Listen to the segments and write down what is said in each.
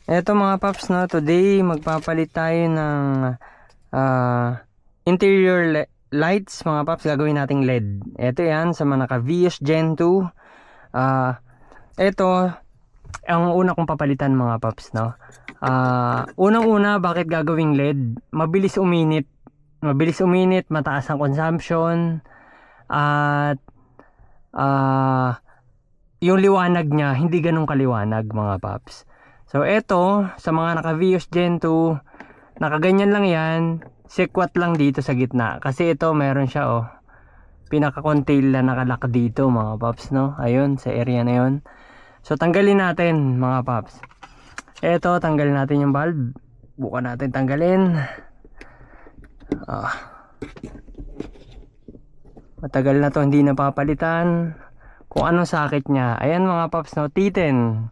Eto mga paps, no, today magpapalit tayo ng interior lights mga paps. Gagawin nating LED. Eto yan sa mga naka Vios Gen 2. Eto ang una kong papalitan mga paps, no. Unang-una, bakit gagawing LED? Mabilis uminit, mataas ang consumption, at yung liwanag niya hindi ganun kaliwanag mga paps. So eto sa mga naka Vios Gen 2, nakaganyan lang yan, sikwat lang dito sa gitna kasi ito meron siya pinaka contail na nakalock dito mga paps, no. Ayun sa area na yun. So tanggalin natin mga paps. Eto, tanggalin natin yung bulb. Bukan natin tanggalin. Matagal na to hindi napapalitan. Kung anong sakit niya. Ayan mga paps, no, T10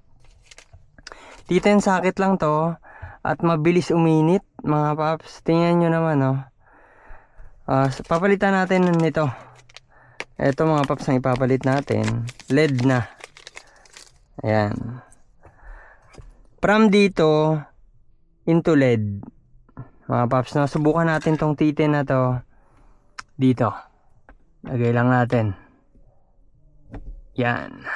sakit lang to at mabilis uminit mga paps. Tingnan nyo naman, no. Papalitan natin nito. Eto mga paps ang ipapalit natin, LED na. Ayan, from dito into LED mga paps, no. Subukan natin tong T10 na to dito. Lagay lang natin. Yan,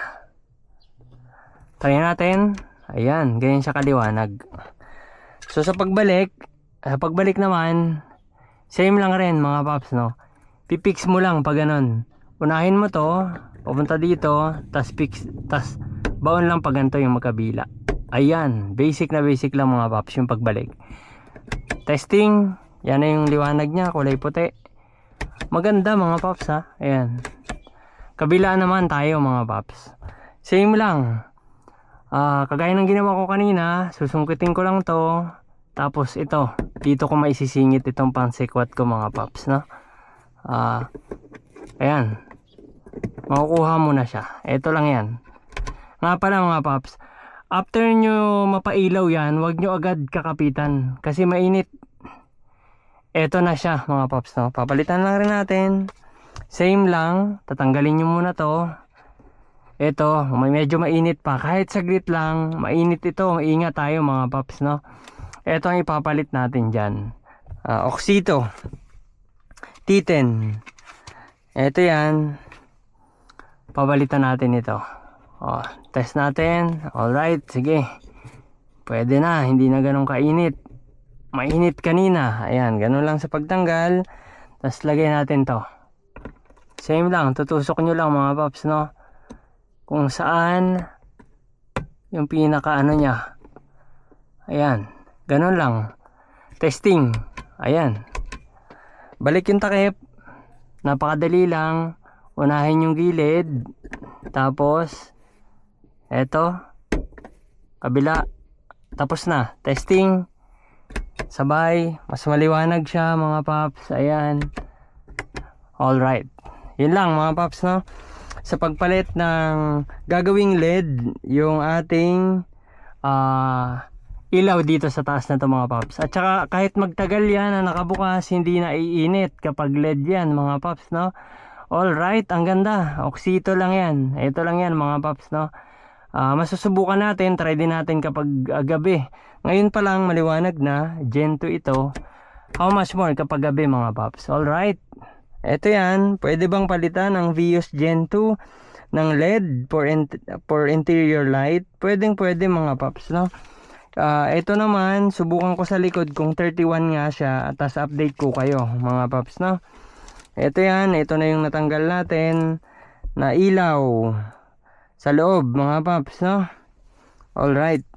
try natin. Ayan, ganyan siya kaliwanag. So sa pagbalik naman, same lang rin mga paps, no. Pipix mo lang pag ganun. Unahin mo to, papunta dito, tas baon lang pag ganito yung magkabila. Ayan, basic na basic lang mga paps yung pagbalik. Testing, yan na yung liwanag niya, kulay puti. Maganda mga paps, ha. Ayan. Kabila naman tayo mga paps. Same lang. Kagaya ng ginawa ko kanina, susungkitin ko lang to. Tapos ito, dito ko maisisingit itong pansikwat ko mga paps, no. Ayan. Makukuha mo na siya. Ito lang yan. Nga pala mga paps, after nyo mapailaw yan, wag nyo agad kakapitan kasi mainit. Ito na siya mga paps, no. Papalitan lang rin natin. Same lang, tatanggalin nyo muna to. Ito, medyo mainit pa. Kahit saglit lang, mainit ito. Ingat tayo mga paps, no. Ito ang ipapalit natin dyan. Oxito T10. Ito yan. Pabalitan natin ito. Test natin. Alright, sige. Pwede na, hindi na ganun kainit. Mainit kanina. Ayan, ganun lang sa pagtanggal. Tapos lagay natin to. Same lang, tutusok nyo lang mga paps, no. Kung saan yung pinaka niya. Ayan, ganun lang. Testing. Ayan. Balik yung takip. Napakadali lang. Unahin yung gilid. Tapos eto, kabila. Tapos na. Testing. Sabay. Mas maliwanag siya mga paps. Ayan. Alright. Yun lang mga paps, no. Sa pagpalit ng gagawing LED yung ating ilaw dito sa taas na to mga paps. At saka kahit magtagal yan na nakabukas, hindi na iinit kapag LED yan mga paps, no. Alright, ang ganda. Oxito lang yan. Ito lang yan mga paps, no. Masusubukan natin, try din natin kapag gabi. Ngayon pa lang maliwanag na, Gen 2 ito. How much more kapag gabi mga paps. Alright. Ito yan, pwede bang palitan ang Vios Gen 2 ng LED for interior light? Pwede mga paps, no. Ito naman, subukan ko sa likod kung 31 nga siya, at tas update ko kayo mga paps, no. Ito yan, ito na yung natanggal natin na ilaw sa loob mga paps, no. Alright.